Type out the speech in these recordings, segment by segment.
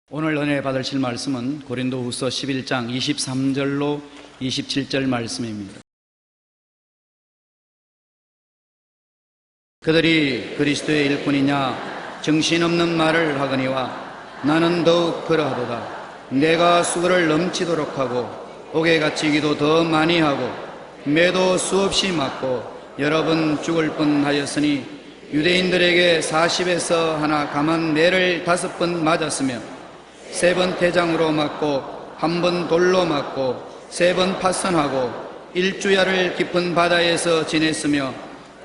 오늘 은혜 받으실 말씀은 고린도후서 11장 23절로 27절 말씀입니다. 그들이 그리스도의 일꾼이냐 정신없는 말을 하거니와 나는 더욱 그러하도다. 내가 수고를 넘치도록 하고 옥에 갇히기도 더 많이 하고 매도 수없이 맞고 여러 번 죽을 뻔하였으니 유대인들에게 40에서 하나 감한 매를 5번 맞았으며 3번 태장으로 맞고 1번 돌로 맞고 3번 파선하고 1주야를 깊은 바다에서 지냈으며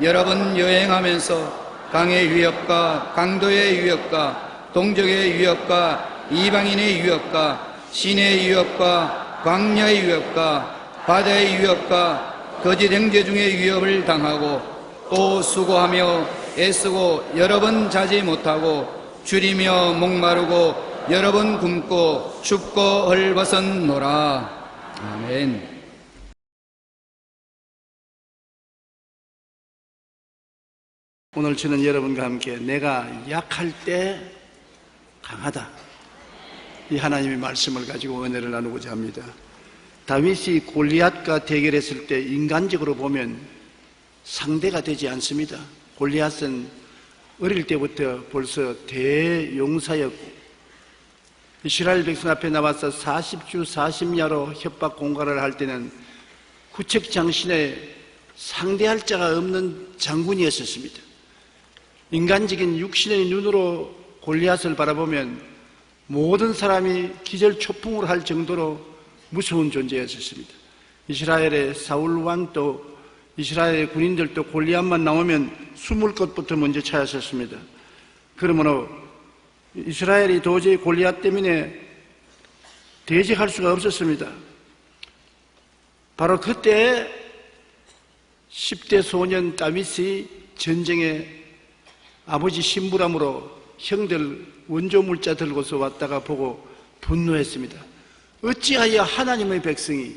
여러 번 여행하면서 강의 위협과 강도의 위협과 동족의 위협과 이방인의 위협과 신의 위협과 광야의 위협과 바다의 위협과 거짓 형제 중의 위협을 당하고 또 수고하며 애쓰고 여러 번 자지 못하고 줄이며 목마르고 여러 번 굶고 춥고 헐벗었노라. 아멘. 오늘 저는 여러분과 함께 내가 약할 때 강하다, 이 하나님의 말씀을 가지고 은혜를 나누고자 합니다. 다윗이 골리앗과 대결했을 때 인간적으로 보면 상대가 되지 않습니다. 골리앗은 어릴 때부터 벌써 대용사였고 이스라엘 백성 앞에 나와서 40주 40야로 협박 공갈을 할 때는 구척장신에 상대할 자가 없는 장군이었습니다. 인간적인 육신의 눈으로 골리앗을 바라보면 모든 사람이 기절초풍을 할 정도로 무서운 존재였습니다. 이스라엘의 사울 왕도 이스라엘의 군인들도 골리앗만 나오면 숨을 것부터 먼저 찾았었습니다. 그러므로 이스라엘이 도저히 골리앗 때문에 대적할 수가 없었습니다. 바로 그때 10대 소년 다윗이 전쟁에 아버지 신부람으로 형들 원조물자 들고서 왔다가 보고 분노했습니다. 어찌하여 하나님의 백성이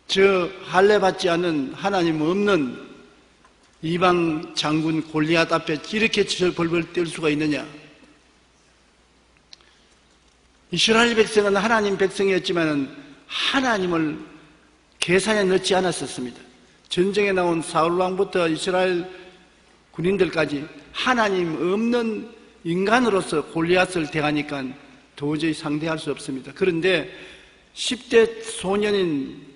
저 할례받지 않은 하나님 없는 이방 장군 골리앗 앞에 이렇게 벌벌 떨 수가 있느냐? 이스라엘 백성은 하나님 백성이었지만 하나님을 계산에 넣지 않았었습니다. 전쟁에 나온 사울왕부터 이스라엘 군인들까지 하나님 없는 인간으로서 골리앗을 대하니까 도저히 상대할 수 없습니다. 그런데 10대 소년인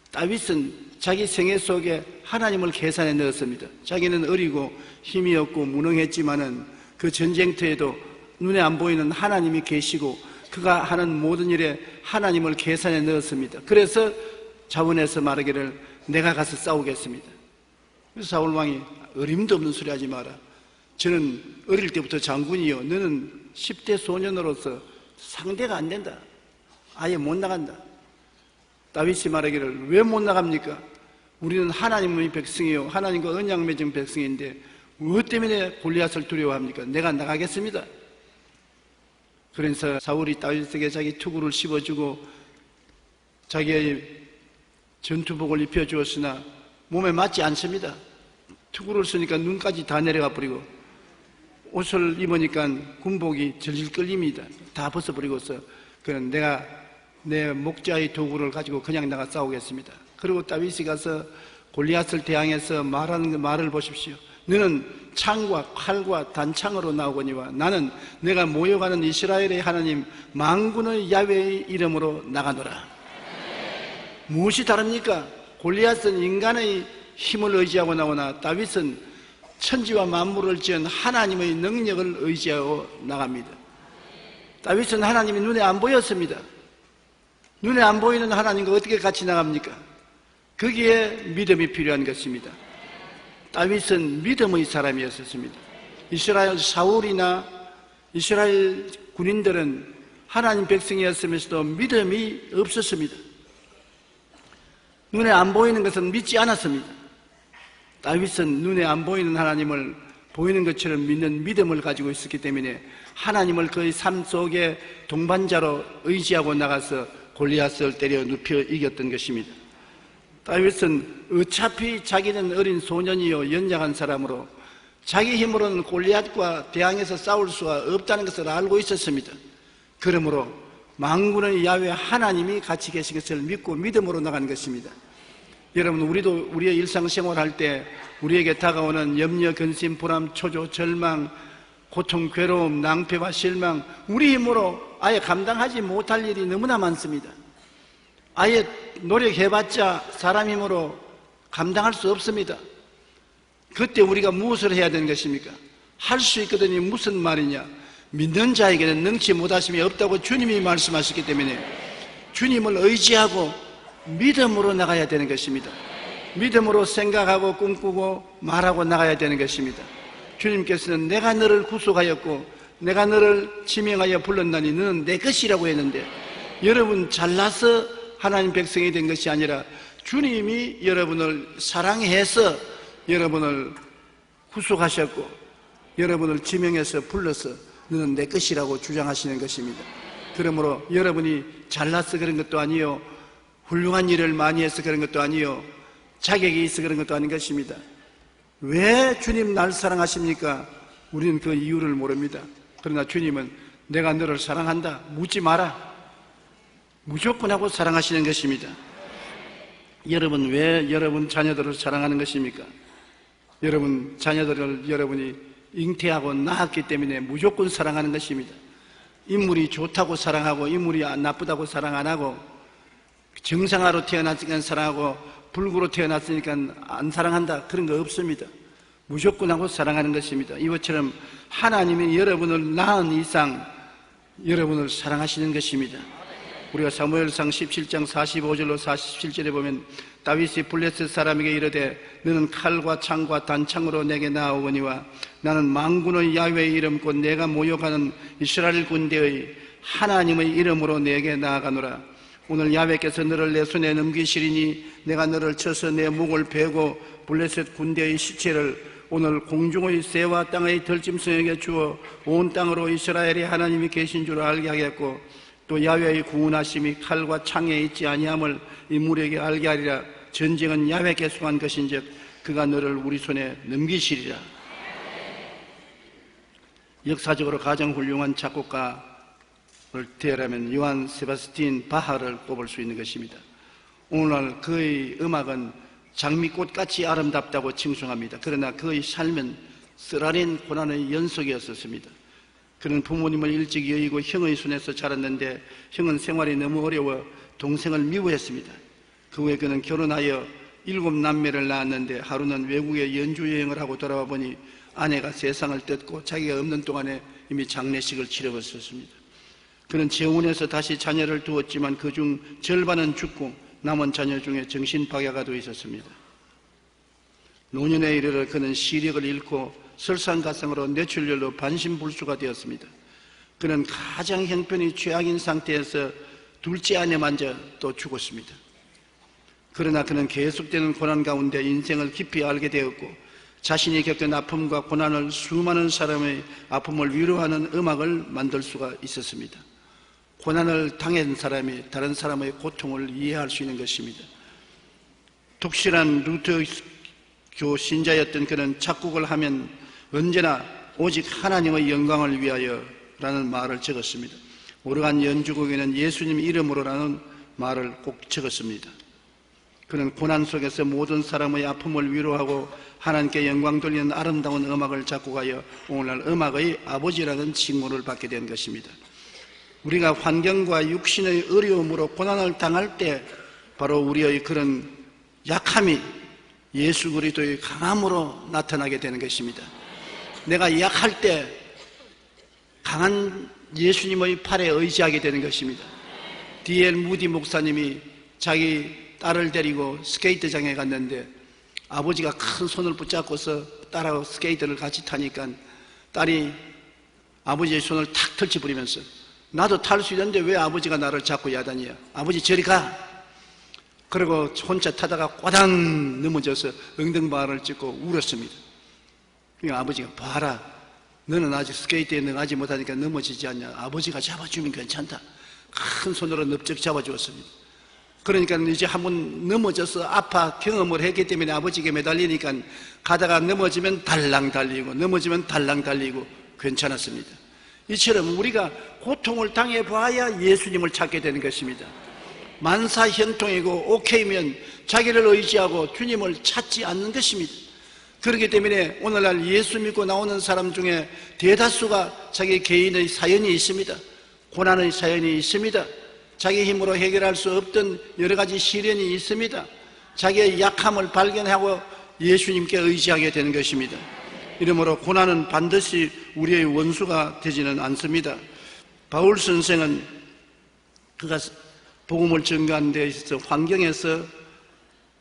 다윗은 자기 생애 속에 하나님을 계산에 넣었습니다. 자기는 어리고 힘이 없고 무능했지만은 그 전쟁터에도 눈에 안 보이는 하나님이 계시고 그가 하는 모든 일에 하나님을 계산에 넣었습니다. 그래서 자원에서 말하기를 내가 가서 싸우겠습니다. 그래서 사울 왕이 어림도 없는 소리 하지 마라. 저는 어릴 때부터 장군이요. 너는 10대 소년으로서 상대가 안 된다. 아예 못 나간다. 다윗이 말하기를 왜 못 나갑니까? 우리는 하나님의 백성이요 하나님과 언약 맺은 백성인데 무엇 때문에 골리앗을 두려워합니까? 내가 나가겠습니다. 그래서 사울이 다윗에게 자기 투구를 씹어주고 자기의 전투복을 입혀주었으나 몸에 맞지 않습니다. 투구를 쓰니까 눈까지 다 내려가 버리고 옷을 입으니까 군복이 질질 끌립니다. 다 벗어버리고서 그는 내가 내 목자의 도구를 가지고 그냥 나가 싸우겠습니다. 그리고 다윗이 가서 골리앗을 대항해서 말하는 그 말을 보십시오. 너는 창과 칼과 단창으로 나오거니와 나는 내가 모여가는 이스라엘의 하나님 만군의 야훼의 이름으로 나가노라. 무엇이 다릅니까? 골리앗은 인간의 힘을 의지하고 나오나 다윗은 천지와 만물을 지은 하나님의 능력을 의지하고 나갑니다. 다윗은 하나님이 눈에 안 보였습니다. 눈에 안 보이는 하나님과 어떻게 같이 나갑니까? 거기에 믿음이 필요한 것입니다. 다윗은 믿음의 사람이었습니다. 이스라엘 사울이나 이스라엘 군인들은 하나님 백성이었으면서도 믿음이 없었습니다. 눈에 안 보이는 것은 믿지 않았습니다. 다윗은 눈에 안 보이는 하나님을 보이는 것처럼 믿는 믿음을 가지고 있었기 때문에 하나님을 그의 삶 속에 동반자로 의지하고 나가서 골리앗을 때려 눕혀 이겼던 것입니다. 다윗은 어차피 자기는 어린 소년이요 연약한 사람으로 자기 힘으로는 골리앗과 대항해서 싸울 수가 없다는 것을 알고 있었습니다. 그러므로 만군의 야훼 하나님이 같이 계신 것을 믿고 믿음으로 나가는 것입니다. 여러분, 우리도 우리의 일상생활할 때 우리에게 다가오는 염려, 근심, 불안, 초조, 절망, 고통, 괴로움, 낭패와 실망, 우리 힘으로 아예 감당하지 못할 일이 너무나 많습니다. 아예 노력해봤자 사람 힘으로 감당할 수 없습니다. 그때 우리가 무엇을 해야 되는 것입니까? 할 수 있거든요. 무슨 말이냐? 믿는 자에게는 능치 못하심이 없다고 주님이 말씀하셨기 때문에 주님을 의지하고 믿음으로 나가야 되는 것입니다. 믿음으로 생각하고 꿈꾸고 말하고 나가야 되는 것입니다. 주님께서는 내가 너를 구속하였고 내가 너를 지명하여 불렀나니 너는 내 것이라고 했는데, 여러분 잘나서 하나님 백성이 된 것이 아니라 주님이 여러분을 사랑해서 여러분을 구속하셨고 여러분을 지명해서 불러서 너는 내 것이라고 주장하시는 것입니다. 그러므로 여러분이 잘나서 그런 것도 아니요, 훌륭한 일을 많이 해서 그런 것도 아니요, 자격이 있어 그런 것도 아닌 것입니다. 왜 주님 날 사랑하십니까? 우리는 그 이유를 모릅니다. 그러나 주님은 내가 너를 사랑한다, 묻지 마라, 무조건 하고 사랑하시는 것입니다. 여러분, 왜 여러분 자녀들을 사랑하는 것입니까? 여러분 자녀들을 여러분이 잉태하고 낳았기 때문에 무조건 사랑하는 것입니다. 인물이 좋다고 사랑하고 인물이 나쁘다고 사랑 안 하고, 정상화로 태어났으니까 사랑하고 불구로 태어났으니까 안 사랑한다, 그런 거 없습니다. 무조건 하고 사랑하는 것입니다. 이것처럼 하나님이 여러분을 낳은 이상 여러분을 사랑하시는 것입니다. 우리가 사무엘상 17장 45절로 47절에 보면 다윗이 블레셋 사람에게 이르되 너는 칼과 창과 단창으로 내게 나아오거니와 나는 만군의 야훼의 이름 곧 내가 모욕하는 이스라엘 군대의 하나님의 이름으로 내게 나아가노라. 오늘 야훼께서 너를 내 손에 넘기시리니 내가 너를 쳐서 내 목을 베고 블레셋 군대의 시체를 오늘 공중의 새와 땅의 들짐승에게 주어 온 땅으로 이스라엘의 하나님이 계신 줄 알게 하겠고, 또 야훼의 구원하심이 칼과 창에 있지 아니함을 인물에게 알게 하리라. 전쟁은 야훼께 속한 것인즉 그가 너를 우리 손에 넘기시리라. 역사적으로 가장 훌륭한 작곡가를 대하라면 요한 세바스틴 바하를 꼽을 수 있는 것입니다. 오늘날 그의 음악은 장미꽃같이 아름답다고 칭송합니다. 그러나 그의 삶은 쓰라린 고난의 연속이었습니다. 그는 부모님을 일찍 여의고 형의 손에서 자랐는데 형은 생활이 너무 어려워 동생을 미워했습니다. 그 후에 그는 결혼하여 7남매를 낳았는데 하루는 외국에 연주 여행을 하고 돌아와 보니 아내가 세상을 떴고 자기가 없는 동안에 이미 장례식을 치러버렸습니다. 그는 재혼해서 다시 자녀를 두었지만 그중 절반은 죽고 남은 자녀 중에 정신박약가 도 있었습니다. 노년에 이르러 그는 시력을 잃고 설상가상으로 뇌출혈로 반신불수가 되었습니다. 그는 가장 형편이 최악인 상태에서 둘째 아내만저 또 죽었습니다. 그러나 그는 계속되는 고난 가운데 인생을 깊이 알게 되었고 자신이 겪은 아픔과 고난을 수많은 사람의 아픔을 위로하는 음악을 만들 수가 있었습니다. 고난을 당한 사람이 다른 사람의 고통을 이해할 수 있는 것입니다. 독실한 루터교 신자였던 그는 작곡을 하면 언제나 오직 하나님의 영광을 위하여 라는 말을 적었습니다. 오르간 연주곡에는 예수님 이름으로라는 말을 꼭 적었습니다. 그는 고난 속에서 모든 사람의 아픔을 위로하고 하나님께 영광 돌리는 아름다운 음악을 작곡하여 오늘날 음악의 아버지라는 칭호를 받게 된 것입니다. 우리가 환경과 육신의 어려움으로 고난을 당할 때 바로 우리의 그런 약함이 예수 그리스도의 강함으로 나타나게 되는 것입니다. 내가 약할 때 강한 예수님의 팔에 의지하게 되는 것입니다. D.L. 무디 목사님이 자기 딸을 데리고 스케이트장에 갔는데 아버지가 큰 손을 붙잡고서 딸하고 스케이트를 같이 타니까 딸이 아버지의 손을 탁 털치버리면서 나도 탈 수 있는데 왜 아버지가 나를 잡고 야단이야? 아버지 저리 가! 그리고 혼자 타다가 꼬당 넘어져서 엉덩방아를 찢고 울었습니다. 그러니까 아버지가 봐라, 너는 아직 스케이트에 능하지 못하니까 넘어지지 않냐? 아버지가 잡아주면 괜찮다. 큰 손으로 넓적 잡아주었습니다. 그러니까 이제 한번 넘어져서 아파 경험을 했기 때문에 아버지에게 매달리니까 가다가 넘어지면 달랑 달리고 넘어지면 달랑 달리고 괜찮았습니다. 이처럼 우리가 고통을 당해봐야 예수님을 찾게 되는 것입니다. 만사형통이고 오케이면 자기를 의지하고 주님을 찾지 않는 것입니다. 그렇기 때문에 오늘날 예수 믿고 나오는 사람 중에 대다수가 자기 개인의 사연이 있습니다. 고난의 사연이 있습니다. 자기 힘으로 해결할 수 없던 여러 가지 시련이 있습니다. 자기의 약함을 발견하고 예수님께 의지하게 되는 것입니다. 이러므로 고난은 반드시 우리의 원수가 되지는 않습니다. 바울 선생은 그가 복음을 전가하는 데 있어서 환경에서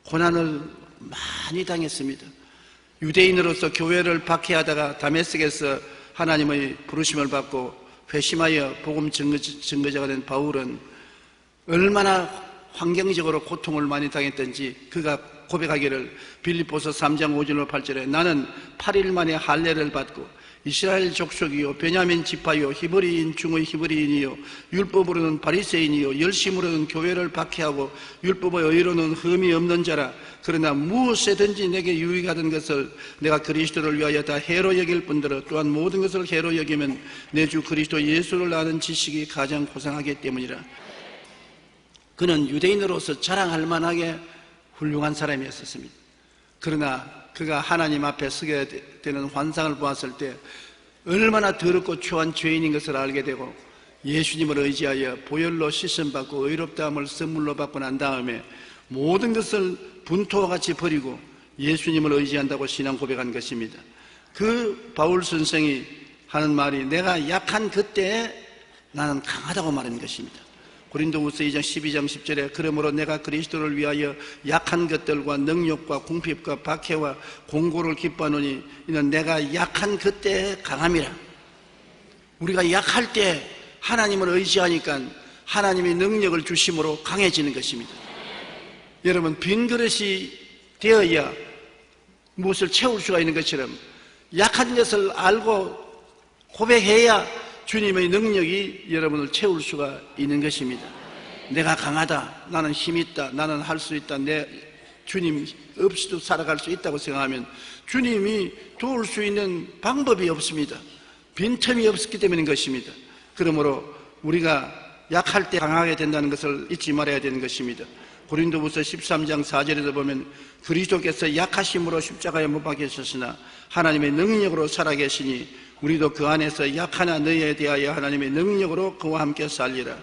고난을 많이 당했습니다. 유대인으로서 교회를 박해하다가 다메섹에서 하나님의 부르심을 받고 회심하여 복음 증거자가 된 바울은 얼마나 환경적으로 고통을 많이 당했던지 그가 고백하기를 빌립보서 3장 5절로 8절에 나는 8일 만에 할례를 받고 이스라엘 족속이요 베냐민 지파요 히브리인 중의 히브리인이요 율법으로는 바리새인이요 열심으로는 교회를 박해하고 율법의 의로는 흠이 없는 자라. 그러나 무엇에든지 내게 유익하던 것을 내가 그리스도를 위하여 다 해로 여길 뿐더러 또한 모든 것을 해로 여기면 내 주 그리스도 예수를 아는 지식이 가장 고상하기 때문이라. 그는 유대인으로서 자랑할 만하게 훌륭한 사람이었습니다. 그러나 그가 하나님 앞에 서게 되는 환상을 보았을 때 얼마나 더럽고 추한 죄인인 것을 알게 되고 예수님을 의지하여 보혈로 씻음받고 의롭다함을 선물로 받고 난 다음에 모든 것을 분토와 같이 버리고 예수님을 의지한다고 신앙 고백한 것입니다. 그 바울 선생이 하는 말이 내가 약한 그때에 나는 강하다고 말하는 것입니다. 고린도후서 2장 12장 10절에 그러므로 내가 그리스도를 위하여 약한 것들과 능욕과 궁핍과 박해와 공고를 기뻐하노니 이는 내가 약한 그때에 강함이라. 우리가 약할 때 하나님을 의지하니까 하나님이 능력을 주심으로 강해지는 것입니다. 여러분 빈 그릇이 되어야 무엇을 채울 수가 있는 것처럼 약한 것을 알고 고백해야 주님의 능력이 여러분을 채울 수가 있는 것입니다. 내가 강하다, 나는 힘이 있다, 나는 할 수 있다, 내 주님 없이도 살아갈 수 있다고 생각하면 주님이 도울 수 있는 방법이 없습니다. 빈틈이 없었기 때문인 것입니다. 그러므로 우리가 약할 때 강하게 된다는 것을 잊지 말아야 되는 것입니다. 고린도후서 13장 4절에도 보면 그리스도께서 약하심으로 십자가에 못 박히셨으나 하나님의 능력으로 살아계시니 우리도 그 안에서 약하나 너희에 대하여 하나님의 능력으로 그와 함께 살리라.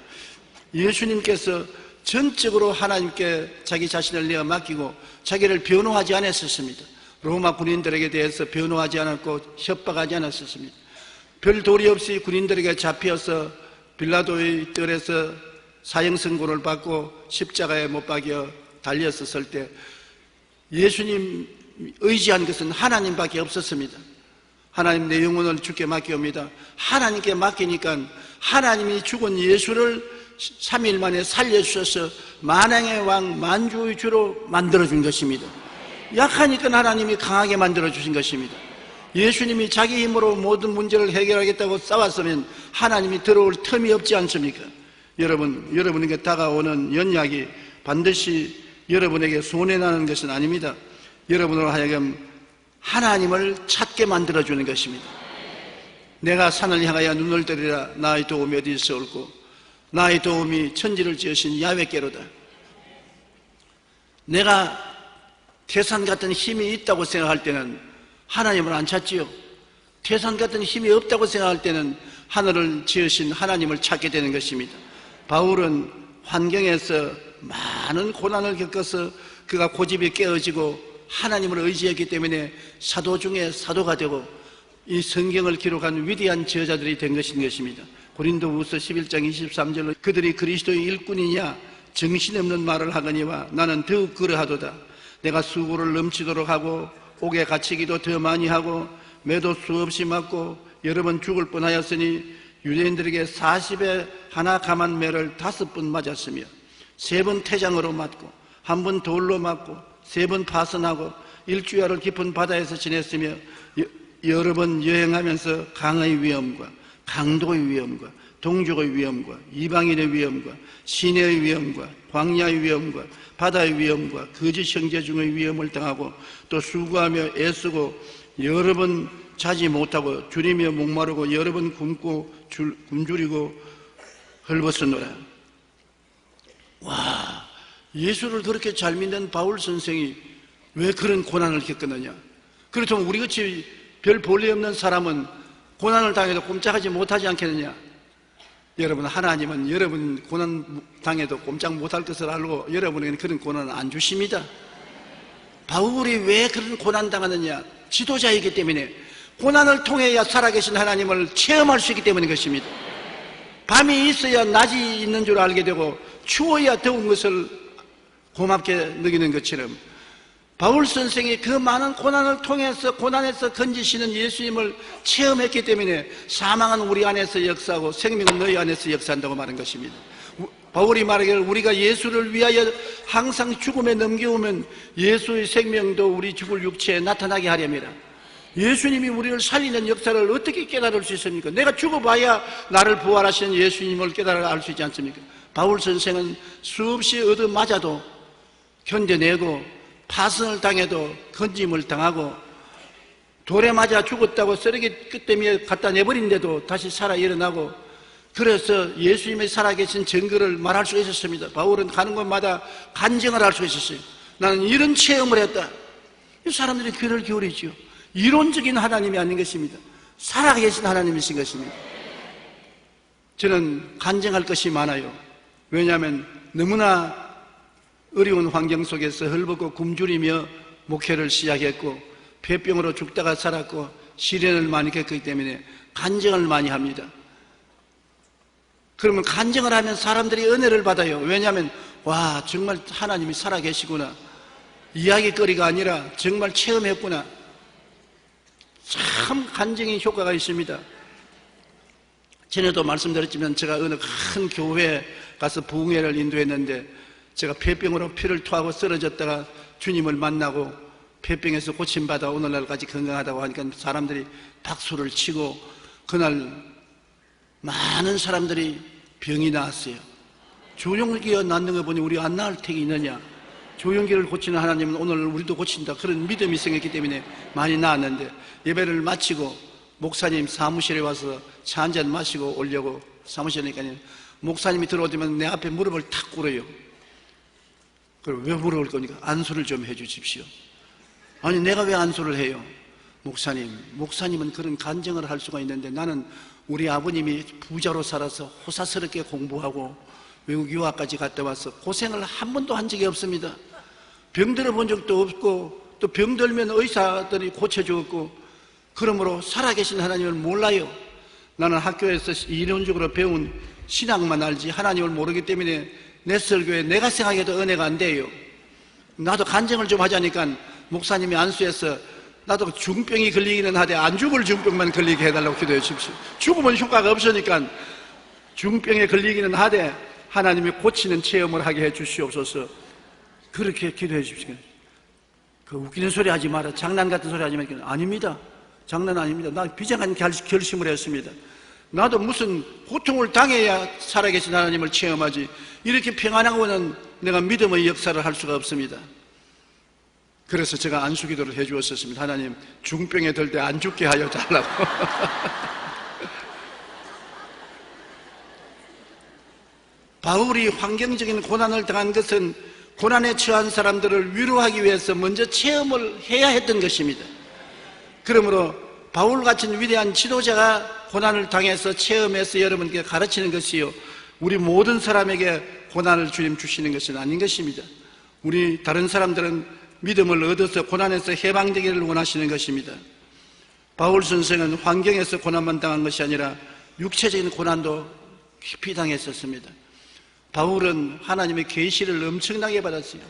예수님께서 전적으로 하나님께 자기 자신을 내어 맡기고 자기를 변호하지 않았었습니다. 로마 군인들에게 대해서 변호하지 않았고 협박하지 않았었습니다. 별 도리 없이 군인들에게 잡혀서 빌라도의 뜰에서 사형 선고를 받고 십자가에 못 박여 달렸었을 때 예수님 의지한 것은 하나님밖에 없었습니다. 하나님 내 영혼을 주께 맡기옵니다. 하나님께 맡기니까 하나님이 죽은 예수를 3일 만에 살려주셔서 만왕의 왕 만주의 주로 만들어준 것입니다. 약하니까 하나님이 강하게 만들어주신 것입니다. 예수님이 자기 힘으로 모든 문제를 해결하겠다고 싸웠으면 하나님이 들어올 틈이 없지 않습니까? 여러분에게 다가오는 연약이 반드시 여러분에게 손해나는 것은 아닙니다. 여러분으로 하여금 하나님을 찾게 만들어주는 것입니다. 내가 산을 향하여 눈을 들이라 나의 도움이 어디서 올고 나의 도움이 천지를 지으신 야훼께로다. 내가 태산 같은 힘이 있다고 생각할 때는 하나님을 안 찾지요. 태산 같은 힘이 없다고 생각할 때는 하늘을 지으신 하나님을 찾게 되는 것입니다. 바울은 환경에서 많은 고난을 겪어서 그가 고집이 깨어지고 하나님을 의지했기 때문에 사도 중에 사도가 되고 이 성경을 기록한 위대한 저자들이 된 것입니다. 고린도후서 11장 23절로 그들이 그리스도의 일꾼이냐 정신없는 말을 하거니와 나는 더욱 그러하도다. 내가 수고를 넘치도록 하고 옥에 갇히기도 더 많이 하고 매도 수없이 맞고 여러 번 죽을 뻔하였으니 유대인들에게 40에 하나 감한 매를 5번 맞았으며 3번 태장으로 맞고 1번 돌로 맞고 3번 파선하고 일주야를 깊은 바다에서 지냈으며 여러 번 여행하면서 강의 위험과 강도의 위험과 동족의 위험과 이방인의 위험과 시내의 위험과 광야의 위험과 바다의 위험과 거짓 형제 중의 위험을 당하고 또 수고하며 애쓰고 여러 번 자지 못하고 줄이며 목마르고 여러 번 굶주리고 헐벗었노라. 와, 예수를 그렇게 잘 믿는 바울 선생이 왜 그런 고난을 겪었느냐? 그렇다면 우리같이 별 볼일 없는 사람은 고난을 당해도 꼼짝하지 못하지 않겠느냐? 여러분, 하나님은 여러분 고난 당해도 꼼짝 못할 것을 알고 여러분에게는 그런 고난을 안 주십니다. 바울이 왜 그런 고난 당하느냐? 지도자이기 때문에, 고난을 통해야 살아계신 하나님을 체험할 수 있기 때문인 것입니다. 밤이 있어야 낮이 있는 줄 알게 되고 추워야 더운 것을 고맙게 느끼는 것처럼, 바울 선생이 그 많은 고난을 통해서 고난에서 건지시는 예수님을 체험했기 때문에 사망은 우리 안에서 역사하고 생명은 너희 안에서 역사한다고 말한 것입니다. 바울이 말하기를 우리가 예수를 위하여 항상 죽음에 넘겨오면 예수의 생명도 우리 죽을 육체에 나타나게 하렵니다. 예수님이 우리를 살리는 역사를 어떻게 깨달을 수 있습니까? 내가 죽어봐야 나를 부활하시는 예수님을 깨달아 알 수 있지 않습니까? 바울 선생은 수없이 얻어맞아도 견뎌내고 파선을 당해도 건짐을 당하고 돌에 맞아 죽었다고 쓰레기 끝대미에 갖다 내버린데도 다시 살아 일어나고, 그래서 예수님의 살아계신 증거를 말할 수 있었습니다. 바울은 가는 곳마다 간증을 할 수 있었어요. 나는 이런 체험을 했다. 이 사람들이 귀를 기울이죠. 이론적인 하나님이 아닌 것입니다. 살아계신 하나님이신 것입니다. 저는 간증할 것이 많아요. 왜냐하면 너무나 어려운 환경 속에서 헐벗고 굶주리며 목회를 시작했고 폐병으로 죽다가 살았고 시련을 많이 겪었기 때문에 간증을 많이 합니다. 그러면 간증을 하면 사람들이 은혜를 받아요. 왜냐하면 와, 정말 하나님이 살아계시구나, 이야기거리가 아니라 정말 체험했구나. 참 간증의 효과가 있습니다. 전에도 말씀드렸지만 제가 어느 큰 교회에 가서 부흥회를 인도했는데 제가 폐병으로 피를 토하고 쓰러졌다가 주님을 만나고 폐병에서 고침받아 오늘날까지 건강하다고 하니까 사람들이 박수를 치고, 그날 많은 사람들이 병이 나았어요. 조용기가 낫는 거 보니 우리 안 나을 택이 있느냐? 조용기를 고치는 하나님은 오늘 우리도 고친다, 그런 믿음이 생겼기 때문에 많이 나았는데, 예배를 마치고 목사님 사무실에 와서 차 한잔 마시고 오려고 사무실에 가니까 목사님이 들어오면 내 앞에 무릎을 탁 꿇어요. 그럼 왜 물어볼 거니까 안수를 좀 해주십시오. 아니, 내가 왜 안수를 해요? 목사님은 그런 간증을 할 수가 있는데 나는 우리 아버님이 부자로 살아서 호사스럽게 공부하고 외국 유학까지 갔다 와서 고생을 한 번도 한 적이 없습니다. 병들어 본 적도 없고 또 병들면 의사들이 고쳐주었고, 그러므로 살아계신 하나님을 몰라요. 나는 학교에서 이론적으로 배운 신학만 알지 하나님을 모르기 때문에 내 설교에 내가 생각해도 은혜가 안 돼요. 나도 간증을 좀 하자니까 목사님이 안수해서 나도 중병이 걸리기는 하되 안 죽을 중병만 걸리게 해달라고 기도해 주십시오. 죽으면 효과가 없으니까 중병에 걸리기는 하되 하나님이 고치는 체험을 하게 해 주시옵소서. 그렇게 기도해 주십시오. 그 웃기는 소리 하지 마라, 장난 같은 소리 하지 마라. 아닙니다. 장난 아닙니다. 나 비장한 결심을 했습니다. 나도 무슨 고통을 당해야 살아계신 하나님을 체험하지, 이렇게 평안하고는 내가 믿음의 역사를 할 수가 없습니다. 그래서 제가 안수기도를 해주었었습니다. 하나님, 중병에 들 때 안 죽게 하여 달라고. 바울이 환경적인 고난을 당한 것은 고난에 처한 사람들을 위로하기 위해서 먼저 체험을 해야 했던 것입니다. 그러므로 바울 같은 위대한 지도자가 고난을 당해서 체험해서 여러분께 가르치는 것이요, 우리 모든 사람에게 고난을 주님 주시는 것은 아닌 것입니다. 우리 다른 사람들은 믿음을 얻어서 고난에서 해방되기를 원하시는 것입니다. 바울 선생은 환경에서 고난만 당한 것이 아니라 육체적인 고난도 깊이 당했었습니다. 바울은 하나님의 계시를 엄청나게 받았어요.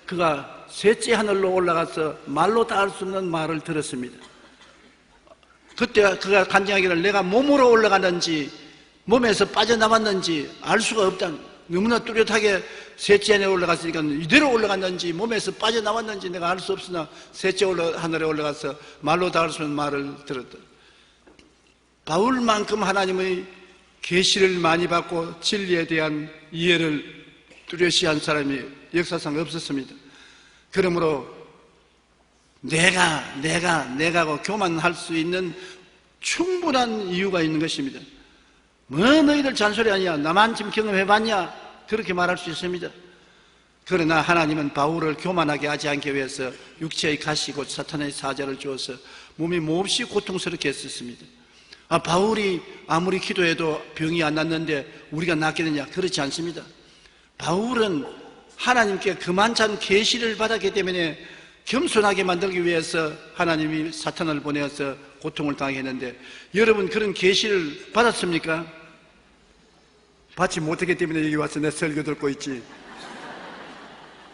그가 셋째 하늘로 올라가서 말로 다 할 수 없는 말을 들었습니다. 그때 그가 간증하기를 내가 몸으로 올라갔는지 몸에서 빠져나왔는지 알 수가 없다. 너무나 뚜렷하게 셋째 하늘에 올라갔으니까 이대로 올라갔는지 몸에서 빠져나왔는지 내가 알 수 없으나 셋째 하늘에 올라가서 말로 다 할 수 없는 말을 들었다. 바울만큼 하나님의 계시를 많이 받고 진리에 대한 이해를 뚜렷이 한 사람이 역사상 없었습니다. 그러므로 내가고 교만할 수 있는 충분한 이유가 있는 것입니다. 뭐 너희들 잔소리하냐? 나만 지금 경험해봤냐? 그렇게 말할 수 있습니다. 그러나 하나님은 바울을 교만하게 하지 않기 위해서 육체의 가시 곧 사탄의 사자를 주어서 몸이 몹시 고통스럽게 했었습니다. 바울이 아무리 기도해도 병이 안 낫는데 우리가 낫겠느냐? 그렇지 않습니다. 바울은 하나님께 그만찬 계시를 받았기 때문에 겸손하게 만들기 위해서 하나님이 사탄을 보내어서 고통을 당하게 했는데, 여러분 그런 계시를 받았습니까? 받지 못했기 때문에 여기 와서 내 설교 듣고 있지.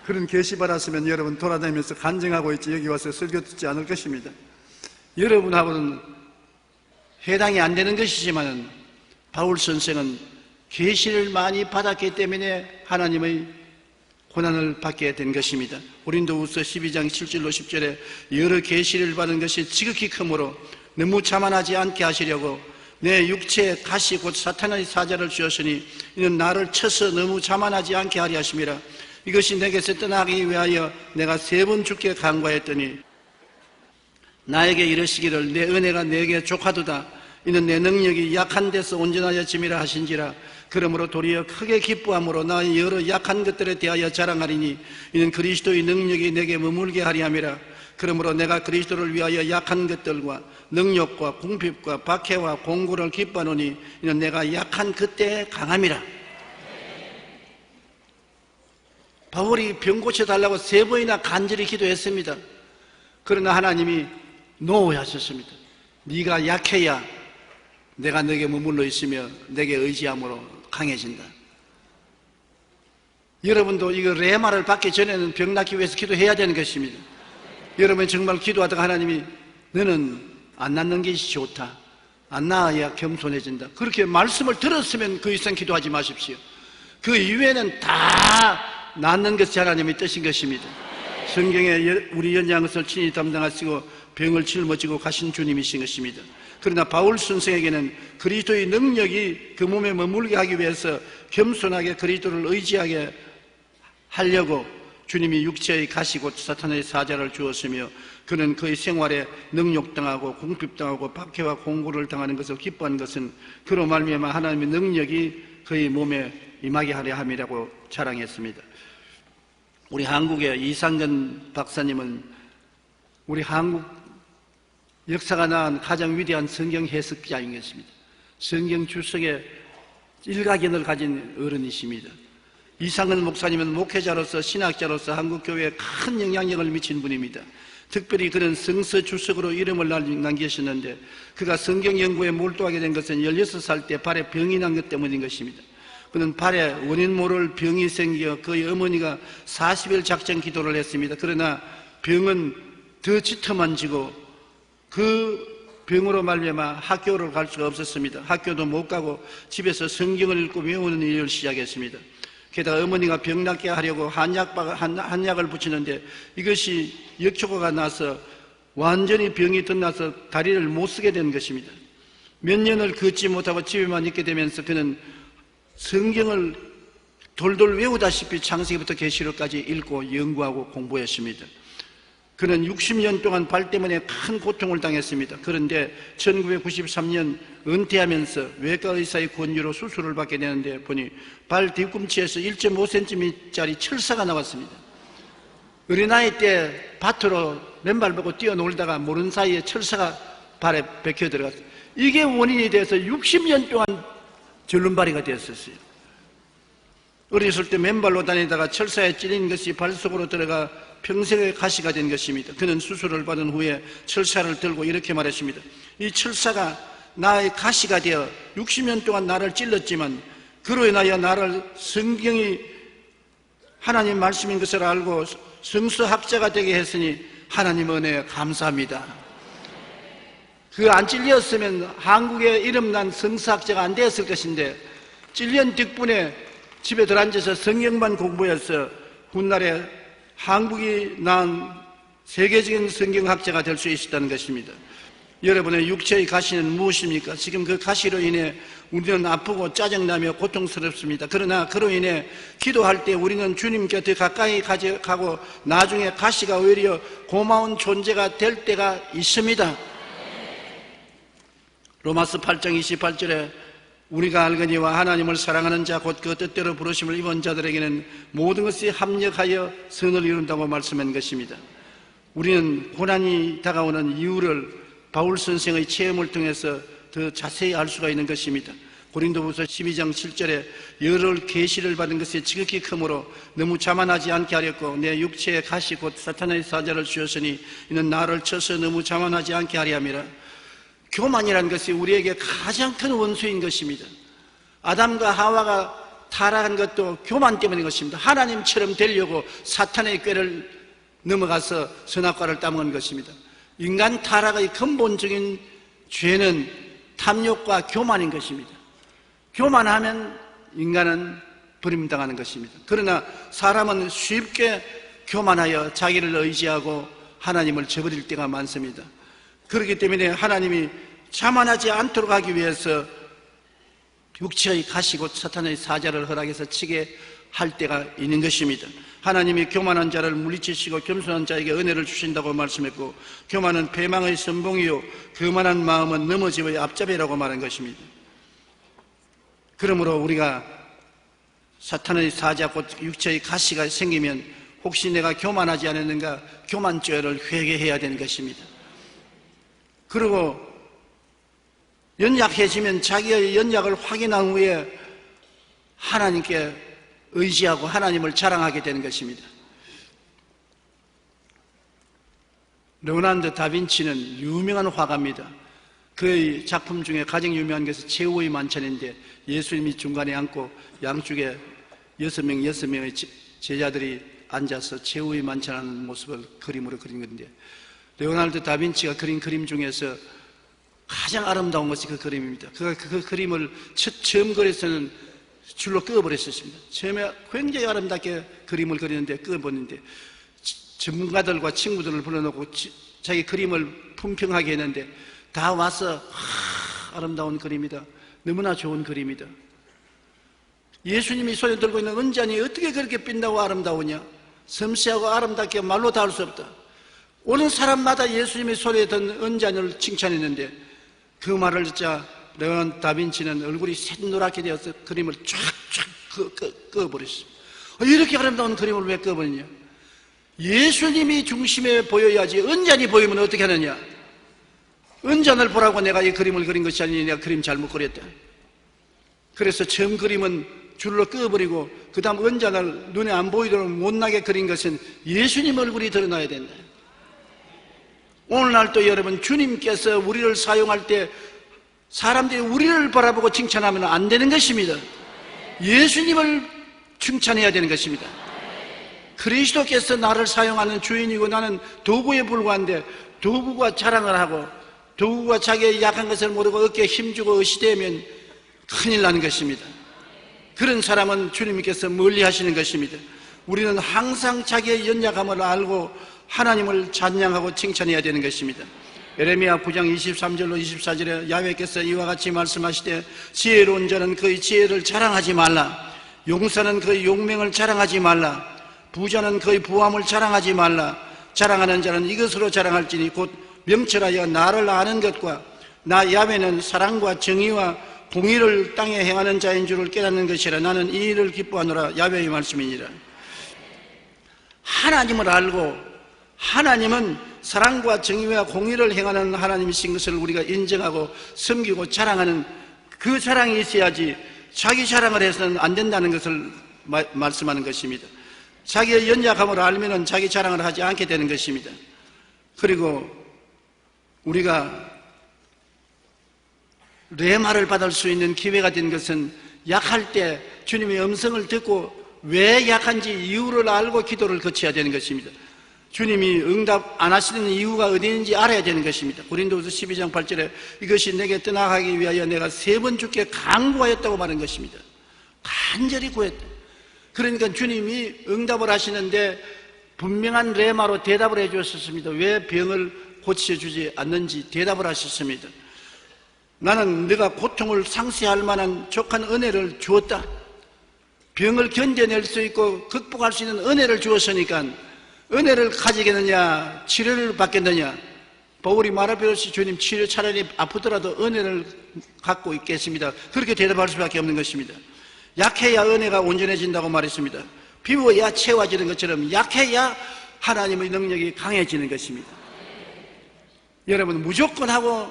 그런 계시 받았으면 여러분 돌아다니면서 간증하고 있지, 여기 와서 설교 듣지 않을 것입니다. 여러분하고는 해당이 안 되는 것이지만 바울 선생은 계시를 많이 받았기 때문에 하나님의 고난을 받게 된 것입니다. 고린도후서 12장 7절로 10절에 여러 계시를 받은 것이 지극히 크므로 너무 자만하지 않게 하시려고 내 육체에 가시 곧 사탄의 사자를 주었으니 이는 나를 쳐서 너무 자만하지 않게 하려 하심이라. 이것이 내게서 떠나기 위하여 내가 3번 주께 간구하였더니 나에게 이르시기를 내 은혜가 내게 족하도다. 이는 내 능력이 약한 데서 온전하여짐이라 하신지라. 그러므로 도리어 크게 기뻐함으로 나의 여러 약한 것들에 대하여 자랑하리니 이는 그리스도의 능력이 내게 머물게 하리 함이라. 그러므로 내가 그리스도를 위하여 약한 것들과 능력과 궁핍과 박해와 공고를 기뻐하노니 이는 내가 약한 그때에 강함이라. 바울이 병 고쳐달라고 3번이나 간절히 기도했습니다. 그러나 하나님이 노하셨습니다. 네가 약해야 내가 너에게 머물러 있으며 내게 의지함으로 강해진다. 여러분도 이거 레마를 받기 전에는 병 낫기 위해서 기도해야 되는 것입니다. 여러분 정말 기도하다가 하나님이 너는 안 낫는 것이 좋다, 안 나아야 겸손해진다, 그렇게 말씀을 들었으면 그 이상 기도하지 마십시오. 그 이후에는 다 낫는 것이 하나님의 뜻인 것입니다. 성경에 우리 연약한 것을 친히 담당하시고 병을 짊어지고 가신 주님이신 것입니다. 그러나 바울 선생에게는 그리스도의 능력이 그 몸에 머물게 하기 위해서 겸손하게 그리스도를 의지하게 하려고 주님이 육체의 가시 곧 사탄의 사자를 주었으며 그는 그의 생활에 능욕당하고 궁핍당하고 박해와 공고를 당하는 것을 기뻐하는 것은 그로 말미암아 하나님의 능력이 그의 몸에 임하게 하려 함이라고 자랑했습니다. 우리 한국의 이상근 박사님은 우리 한국 역사가 낳은 가장 위대한 성경 해석자인 것입니다. 성경 주석에 일가견을 가진 어른이십니다. 이상근 목사님은 목회자로서 신학자로서 한국교회에 큰 영향력을 미친 분입니다. 특별히 그는 성서 주석으로 이름을 남기셨는데 그가 성경 연구에 몰두하게 된 것은 16살 때 발에 병이 난 것 때문인 것입니다. 그는 발에 원인 모를 병이 생겨 그의 어머니가 40일 작정 기도를 했습니다. 그러나 병은 더 짙어만 지고 그 병으로 말미암아 학교를 갈 수가 없었습니다. 학교도 못 가고 집에서 성경을 읽고 외우는 일을 시작했습니다. 게다가 어머니가 병 낫게 하려고 한약을 붙이는데 이것이 역효과가 나서 완전히 병이 드나서 다리를 못 쓰게 된 것입니다. 몇 년을 걷지 못하고 집에만 있게 되면서 그는 성경을 돌돌 외우다시피 창세기부터 계시록까지 읽고 연구하고 공부했습니다. 그는 60년 동안 발 때문에 큰 고통을 당했습니다. 그런데 1993년 은퇴하면서 외과 의사의 권유로 수술을 받게 되는데 보니 발 뒤꿈치에서 1.5cm짜리 철사가 나왔습니다. 어린아이 때 밭으로 맨발 보고 뛰어놀다가 모르는 사이에 철사가 발에 박혀 들어갔어요. 이게 원인이 돼서 60년 동안 절름발이가 되었었어요. 어렸을 때 맨발로 다니다가 철사에 찔린 것이 발 속으로 들어가 평생의 가시가 된 것입니다. 그는 수술을 받은 후에 철사를 들고 이렇게 말했습니다. 이 철사가 나의 가시가 되어 60년 동안 나를 찔렀지만 그로 인하여 나를 성경이 하나님 말씀인 것을 알고 성서학자가 되게 했으니 하나님 은혜에 감사합니다. 그 안 찔렸으면 한국에 이름난 성서학자가 안 되었을 것인데 찔린 덕분에 집에 들어앉아서 성경만 공부해서 훗날에 한국이 낳은 세계적인 성경학자가 될 수 있었다는 것입니다. 여러분의 육체의 가시는 무엇입니까? 지금 그 가시로 인해 우리는 아프고 짜증나며 고통스럽습니다. 그러나 그로 인해 기도할 때 우리는 주님 곁에 가까이 가고 나중에 가시가 오히려 고마운 존재가 될 때가 있습니다. 로마서 8장 28절에 우리가 알거니와 하나님을 사랑하는 자 곧 그 뜻대로 부르심을 입은 자들에게는 모든 것이 합력하여 선을 이룬다고 말씀한 것입니다. 우리는 고난이 다가오는 이유를 바울 선생의 체험을 통해서 더 자세히 알 수가 있는 것입니다. 고린도후서 12장 7절에 여러 계시를 받은 것이 지극히 크므로 너무 자만하지 않게 하렸고 내 육체의 가시 곧 사탄의 사자를 주었으니 이는 나를 쳐서 너무 자만하지 않게 하려 함이라. 교만이라는 것이 우리에게 가장 큰 원수인 것입니다. 아담과 하와가 타락한 것도 교만 때문인 것입니다. 하나님처럼 되려고 사탄의 꾀를 넘어가서 선악과를 따먹은 것입니다. 인간 타락의 근본적인 죄는 탐욕과 교만인 것입니다. 교만하면 인간은 버림당하는 것입니다. 그러나 사람은 쉽게 교만하여 자기를 의지하고 하나님을 저버릴 때가 많습니다. 그렇기 때문에 하나님이 자만하지 않도록 하기 위해서 육체의 가시 곧 사탄의 사자를 허락해서 치게 할 때가 있는 것입니다. 하나님이 교만한 자를 물리치시고 겸손한 자에게 은혜를 주신다고 말씀했고 교만은 패망의 선봉이요 교만한 마음은 넘어짐의 앞잡이라고 말한 것입니다. 그러므로 우리가 사탄의 사자 곧 육체의 가시가 생기면 혹시 내가 교만하지 않았는가 교만죄를 회개해야 되는 것입니다. 그리고 연약해지면 자기의 연약을 확인한 후에 하나님께 의지하고 하나님을 자랑하게 되는 것입니다. 레오나르도 다빈치는 유명한 화가입니다. 그의 작품 중에 가장 유명한 것은 최후의 만찬인데 예수님이 중간에 앉고 양쪽에 6명의 제자들이 앉아서 최후의 만찬하는 모습을 그림으로 그린 건데 레오나르도 다빈치가 그린 그림 중에서 가장 아름다운 것이 그 그림입니다. 그 그림을 처음 그려서는 줄로 끄어버렸었습니다. 처음에 굉장히 아름답게 그림을 그리는데 끄어버렸는데 전문가들과 친구들을 불러놓고 자기 그림을 품평하게 했는데 다 와서 아름다운 그림이다. 너무나 좋은 그림이다. 예수님이 손에 들고 있는 은잔이 어떻게 그렇게 빛나고 아름다우냐? 섬세하고 아름답게 말로 다 할 수 없다. 오는 사람마다 예수님의 손에 든 은잔을 칭찬했는데 그 말을 듣자 레오나르도 다빈치는 얼굴이 샛노랗게 되어서 그림을 쫙쫙 끄어버렸습니다. 이렇게 아름다운 그림을 왜 끄어버리냐? 예수님이 중심에 보여야지 은잔이 보이면 어떻게 하느냐? 은잔을 보라고 내가 이 그림을 그린 것이 아니니 내가 그림 잘못 그렸다. 그래서 처음 그림은 줄로 끄어버리고 그 다음 은잔을 눈에 안 보이도록 못나게 그린 것은 예수님 얼굴이 드러나야 된다. 오늘날도 여러분 주님께서 우리를 사용할 때 사람들이 우리를 바라보고 칭찬하면 안 되는 것입니다. 예수님을 칭찬해야 되는 것입니다. 그리스도께서 나를 사용하는 주인이고 나는 도구에 불과한데 도구가 자랑을 하고 도구가 자기의 약한 것을 모르고 어깨에 힘주고 의시되면 큰일 나는 것입니다. 그런 사람은 주님께서 멀리 하시는 것입니다. 우리는 항상 자기의 연약함을 알고 하나님을 찬양하고 칭찬해야 되는 것입니다. 에레미야 9장 23절로 24절에 야훼께서 이와 같이 말씀하시되 지혜로운 자는 그의 지혜를 자랑하지 말라. 용사는 그의 용맹을 자랑하지 말라. 부자는 그의 부함을 자랑하지 말라. 자랑하는 자는 이것으로 자랑할지니 곧 명철하여 나를 아는 것과 나 야훼는 사랑과 정의와 공의를 땅에 행하는 자인 줄을 깨닫는 것이라. 나는 이 일을 기뻐하노라. 야훼의 말씀이니라. 하나님을 알고 하나님은 사랑과 정의와 공의를 행하는 하나님이신 것을 우리가 인정하고 섬기고 자랑하는 그 자랑이 있어야지 자기 자랑을 해서는 안 된다는 것을 말씀하는 것입니다. 자기의 연약함을 알면 자기 자랑을 하지 않게 되는 것입니다. 그리고 우리가 레마를 받을 수 있는 기회가 된 것은 약할 때 주님의 음성을 듣고 왜 약한지 이유를 알고 기도를 거쳐야 되는 것입니다. 주님이 응답 안 하시는 이유가 어디 있는지 알아야 되는 것입니다. 고린도후서 12장 8절에 이것이 내게 떠나가기 위하여 내가 3번 주께 간구하였다고 말한 것입니다. 간절히 구했다. 그러니까 주님이 응답을 하시는데 분명한 레마로 대답을 해 주셨습니다. 왜 병을 고쳐주지 않는지 대답을 하셨습니다. 나는 네가 고통을 상쇄할 만한 족한 은혜를 주었다. 병을 견뎌낼 수 있고 극복할 수 있는 은혜를 주었으니까 은혜를 가지겠느냐 치료를 받겠느냐. 바울이 말하듯이 주님 치료 차라리 아프더라도 은혜를 갖고 있겠습니다. 그렇게 대답할 수밖에 없는 것입니다. 약해야 은혜가 온전해진다고 말했습니다. 비워야 채워지는 것처럼 약해야 하나님의 능력이 강해지는 것입니다. 여러분 무조건 하고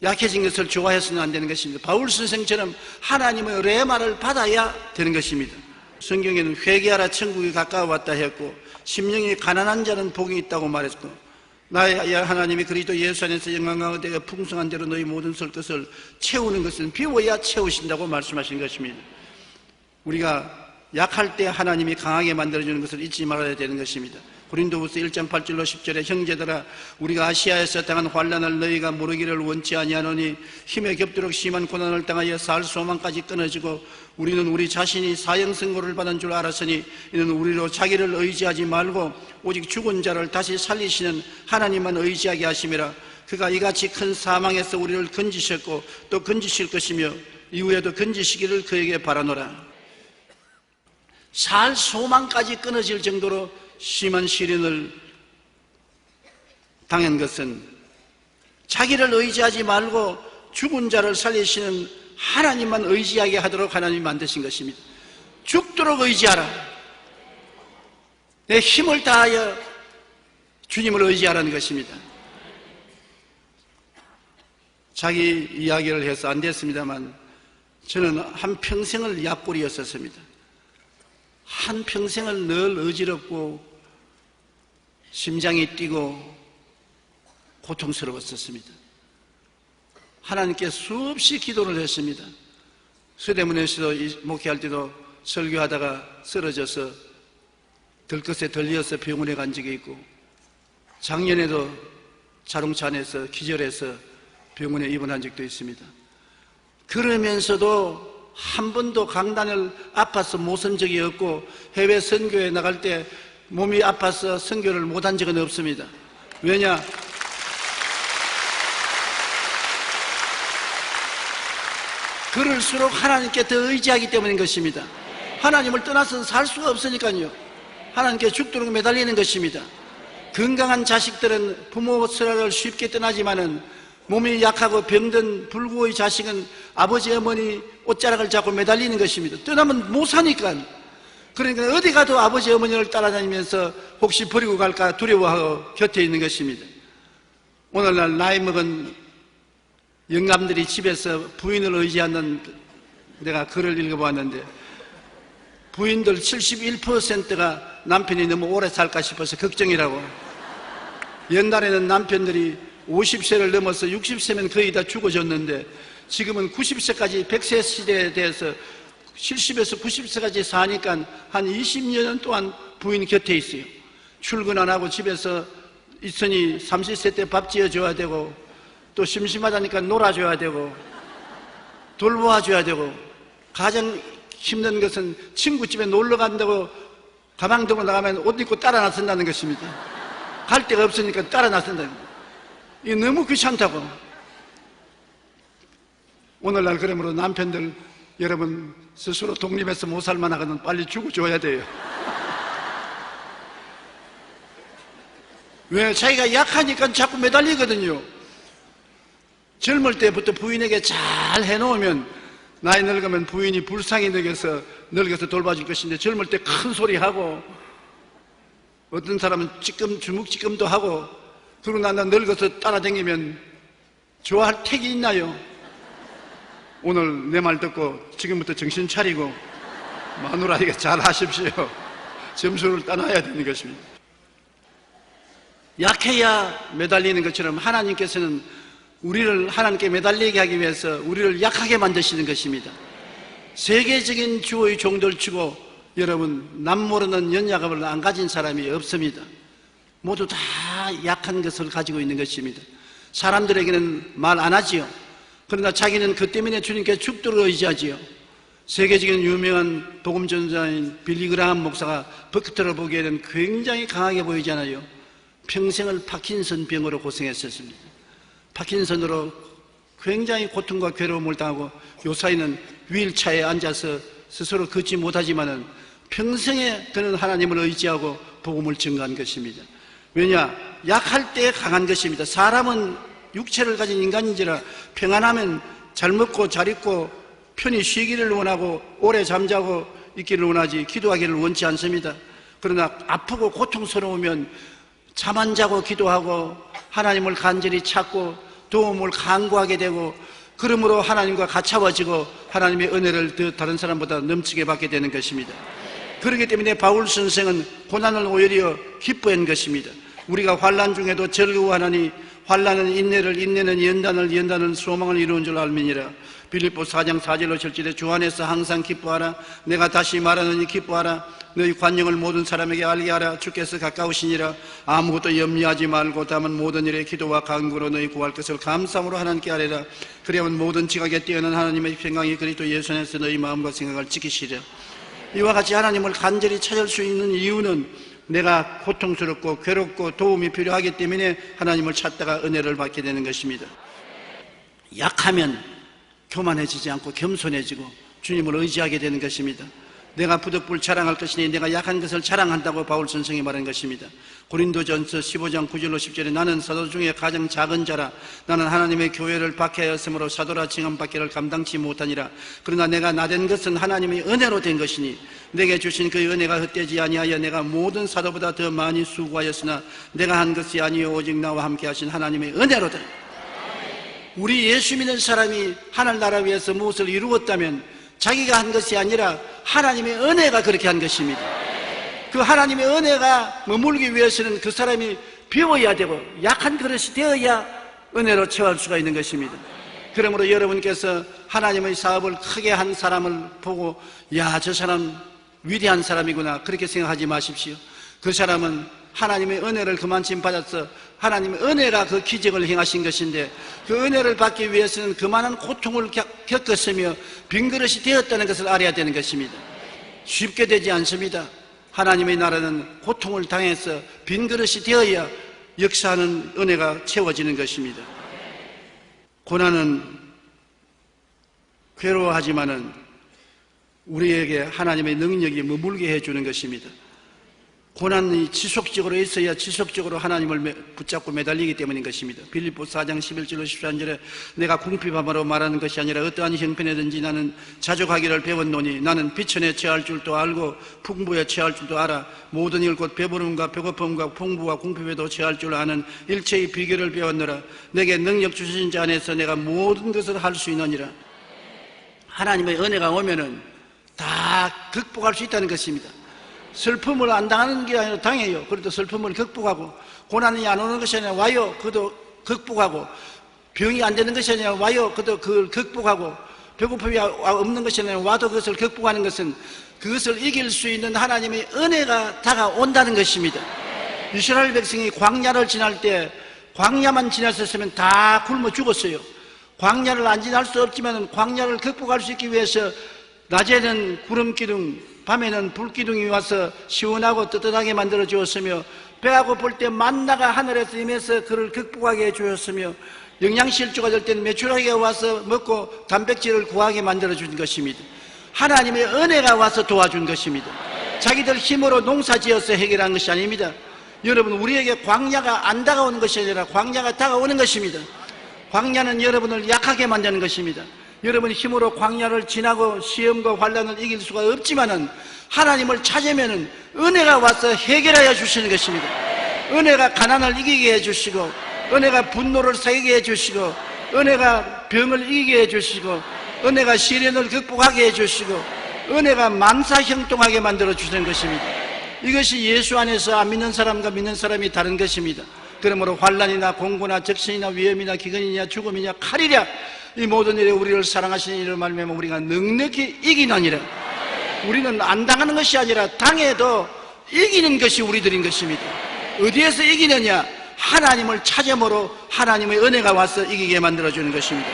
약해진 것을 좋아해서는 안 되는 것입니다. 바울 선생처럼 하나님의 레마를 받아야 되는 것입니다. 성경에는 회개하라 천국이 가까워왔다 했고 심령이 가난한 자는 복이 있다고 말했고 나의 하나님이 그리스도 예수 안에서 영광 가운데 풍성한 대로 너희 모든 설 것을 채우는 것은 비워야 채우신다고 말씀하신 것입니다. 우리가 약할 때 하나님이 강하게 만들어주는 것을 잊지 말아야 되는 것입니다. 고린도후서 1장 8절로 10절에 형제들아 우리가 아시아에서 당한 환난을 너희가 모르기를 원치 아니하노니 힘에 겹도록 심한 고난을 당하여 살 소망까지 끊어지고 우리는 우리 자신이 사형선고를 받은 줄 알았으니 이는 우리로 자기를 의지하지 말고 오직 죽은 자를 다시 살리시는 하나님만 의지하게 하심이라. 그가 이같이 큰 사망에서 우리를 건지셨고 또 건지실 것이며 이후에도 건지시기를 그에게 바라노라. 살 소망까지 끊어질 정도로 심한 시련을 당한 것은 자기를 의지하지 말고 죽은 자를 살리시는 하나님만 의지하게 하도록 하나님이 만드신 것입니다. 죽도록 의지하라. 내 힘을 다하여 주님을 의지하라는 것입니다. 자기 이야기를 해서 안 됐습니다만 저는 한평생을 약골이었었습니다. 한평생을 늘 어지럽고 심장이 뛰고 고통스러웠었습니다. 하나님께 수없이 기도를 했습니다. 서대문에서도 목회할 때도 설교하다가 쓰러져서 들것에 들려서 병원에 간 적이 있고 작년에도 자동차 안에서 기절해서 병원에 입원한 적도 있습니다. 그러면서도 한 번도 강단을 아파서 못 선 적이 없고 해외 선교에 나갈 때 몸이 아파서 선교를 못한 적은 없습니다. 왜냐? 그럴수록 하나님께 더 의지하기 때문인 것입니다. 하나님을 떠나서는 살 수가 없으니까요. 하나님께 죽도록 매달리는 것입니다. 건강한 자식들은 부모 슬라를 쉽게 떠나지만은 몸이 약하고 병든 불구의 자식은 아버지 어머니 옷자락을 잡고 매달리는 것입니다. 떠나면 못 사니까. 그러니까 어디 가도 아버지 어머니를 따라다니면서 혹시 버리고 갈까 두려워하고 곁에 있는 것입니다. 오늘날 나이 먹은 영감들이 집에서 부인을 의지하는, 내가 글을 읽어보았는데 부인들 71%가 남편이 너무 오래 살까 싶어서 걱정이라고. 옛날에는 남편들이 50세를 넘어서 60세면 거의 다 죽어졌는데 지금은 90세까지 100세 시대에 대해서 70에서 90세까지 사니까 한 20년 동안 부인 곁에 있어요. 출근 안 하고 집에서 있으니 30세 때 밥 지어줘야 되고 또 심심하다니까 놀아줘야 되고 돌보아줘야 되고, 가장 힘든 것은 친구 집에 놀러 간다고 가방 들고 나가면 옷 입고 따라 나선다는 것입니다. 갈 데가 없으니까 따라 나선다는 거예요. 이게 너무 귀찮다고. 오늘날 그러므로 남편들 여러분 스스로 독립해서 못 살만하거든 빨리 죽어줘야 돼요. 왜? 자기가 약하니까 자꾸 매달리거든요. 젊을 때부터 부인에게 잘 해놓으면 나이 늙으면 부인이 불쌍히 늙어서 돌봐줄 것인데 젊을 때 큰 소리 하고 어떤 사람은 주먹찌끔도 하고 그러고 난 늙어서 따라다니면 좋아할 택이 있나요? 오늘 내 말 듣고 지금부터 정신 차리고 마누라에게 잘 하십시오. 점수를 따놔야 되는 것입니다. 약해야 매달리는 것처럼 하나님께서는 우리를 하나님께 매달리게 하기 위해서 우리를 약하게 만드시는 것입니다. 세계적인 주의 종들 치고 여러분 남모르는 연약함을 안 가진 사람이 없습니다. 모두 다 약한 것을 가지고 있는 것입니다. 사람들에게는 말 안 하지요. 그러나 자기는 그 때문에 주님께 죽도록 의지하지요. 세계적인 유명한 복음전자인 빌리 그라함 목사가 버크터를 보기에는 굉장히 강하게 보이잖아요. 평생을 파킨슨 병으로 고생했었습니다. 파킨슨으로 굉장히 고통과 괴로움을 당하고 요사이는 휠체어에 앉아서 스스로 걷지 못하지만은 평생에 그는 하나님을 의지하고 복음을 증거한 것입니다. 왜냐? 약할 때 강한 것입니다. 사람은 육체를 가진 인간인지라 평안하면 잘 먹고 잘 입고 편히 쉬기를 원하고 오래 잠자고 있기를 원하지 기도하기를 원치 않습니다. 그러나 아프고 고통스러우면 잠 안 자고 기도하고 하나님을 간절히 찾고 도움을 간구하게 되고 그러므로 하나님과 가차워지고 하나님의 은혜를 더 다른 사람보다 넘치게 받게 되는 것입니다. 그렇기 때문에 바울 선생은 고난을 오히려 기뻐한 것입니다. 우리가 환난 중에도 즐거워하나니 환난은 인내를, 인내는 연단을, 연단은 소망을 이루는 줄 알미니라. 빌립보서 4장 4절로 7절에 주 안에서 항상 기뻐하라. 내가 다시 말하느니 기뻐하라. 너희 관용을 모든 사람에게 알게 하라. 주께서 가까우시니라. 아무것도 염려하지 말고 다만 모든 일에 기도와 간구로 너희 구할 것을 감사함으로 하나님께 아뢰라. 그리하면 모든 지각에 뛰어난 하나님의 평강이 그리스도 예수 안에서 너희 마음과 생각을 지키시리라. 이와 같이 하나님을 간절히 찾을 수 있는 이유는 내가 고통스럽고 괴롭고 도움이 필요하기 때문에 하나님을 찾다가 은혜를 받게 되는 것입니다. 약하면 교만해지지 않고 겸손해지고 주님을 의지하게 되는 것입니다. 내가 부득불 자랑할 것이니 내가 약한 것을 자랑한다고 바울 선생이 말한 것입니다. 고린도전서 15장 9절로 10절에 나는 사도 중에 가장 작은 자라. 나는 하나님의 교회를 박해하였으므로 사도라 칭함받기를 감당치 못하니라. 그러나 내가 나된 것은 하나님의 은혜로 된 것이니 내게 주신 그 은혜가 헛되지 아니하여 내가 모든 사도보다 더 많이 수고하였으나 내가 한 것이 아니요 오직 나와 함께 하신 하나님의 은혜로다. 우리 예수 믿는 사람이 하늘나라 위해서 무엇을 이루었다면 자기가 한 것이 아니라 하나님의 은혜가 그렇게 한 것입니다. 그 하나님의 은혜가 머물기 위해서는 그 사람이 배워야 되고 약한 그릇이 되어야 은혜로 채워할 수가 있는 것입니다. 그러므로 여러분께서 하나님의 사업을 크게 한 사람을 보고 야, 저 사람 위대한 사람이구나 그렇게 생각하지 마십시오. 그 사람은 하나님의 은혜를 그만큼 받아서 하나님의 은혜가 그 기적을 행하신 것인데 그 은혜를 받기 위해서는 그만한 고통을 겪었으며 빈그릇이 되었다는 것을 알아야 되는 것입니다. 쉽게 되지 않습니다. 하나님의 나라는 고통을 당해서 빈그릇이 되어야 역사하는 은혜가 채워지는 것입니다. 고난은 괴로워하지만은 우리에게 하나님의 능력이 머물게 해주는 것입니다. 고난이 지속적으로 있어야 지속적으로 하나님을 붙잡고 매달리기 때문인 것입니다. 빌립보서 4장 11절로 13절에 내가 궁핍함으로 말하는 것이 아니라 어떠한 형편이든지 나는 자족하기를 배웠노니 나는 비천에 처할 줄도 알고 풍부에 처할 줄도 알아. 모든 일 곧 배부름과 배고픔과 풍부와 궁핍에도 처할 줄 아는 일체의 비결을 배웠노라. 내게 능력 주신 자 안에서 내가 모든 것을 할 수 있느니라. 하나님의 은혜가 오면은 다 극복할 수 있다는 것입니다. 슬픔을 안 당하는 게 아니라 당해요. 그래도 슬픔을 극복하고 고난이 안 오는 것이 아니라 와요. 그것도 극복하고 병이 안 되는 것이 아니라 와요. 그것도 그걸 극복하고 배고픔이 없는 것이 아니라 와도 그것을 극복하는 것은 그것을 이길 수 있는 하나님의 은혜가 다가온다는 것입니다. 이스라엘 백성이 광야를 지날 때 광야만 지났었으면 다 굶어 죽었어요. 광야를 안 지날 수 없지만 광야를 극복할 수 있기 위해서 낮에는 구름기둥 밤에는 불기둥이 와서 시원하고 뜨뜻하게 만들어 주었으며 배가 고플 때 만나가 하늘에서 임해서 그를 극복하게 해주었으며 영양실조가 될 때는 메추라기가 와서 먹고 단백질을 구하게 만들어 준 것입니다. 하나님의 은혜가 와서 도와준 것입니다. 자기들 힘으로 농사지어서 해결한 것이 아닙니다. 여러분, 우리에게 광야가 안 다가오는 것이 아니라 광야가 다가오는 것입니다. 광야는 여러분을 약하게 만드는 것입니다. 여러분 힘으로 광야를 지나고 시험과 환난을 이길 수가 없지만은 하나님을 찾으면은 은혜가 와서 해결하여 주시는 것입니다. 은혜가 가난을 이기게 해주시고 은혜가 분노를 사기게 해주시고 은혜가 병을 이기게 해주시고 은혜가 시련을 극복하게 해주시고 은혜가 만사형통하게 만들어 주시는 것입니다. 이것이 예수 안에서 안 믿는 사람과 믿는 사람이 다른 것입니다. 그러므로 환난이나 공고나 적신이나 위험이나 기근이냐 죽음이냐 칼이랴 이 모든 일에 우리를 사랑하시는 이를 말미암아 우리가 넉넉히 이기나니라. 우리는 안 당하는 것이 아니라 당해도 이기는 것이 우리들인 것입니다. 어디에서 이기느냐? 하나님을 찾음으로 하나님의 은혜가 와서 이기게 만들어주는 것입니다.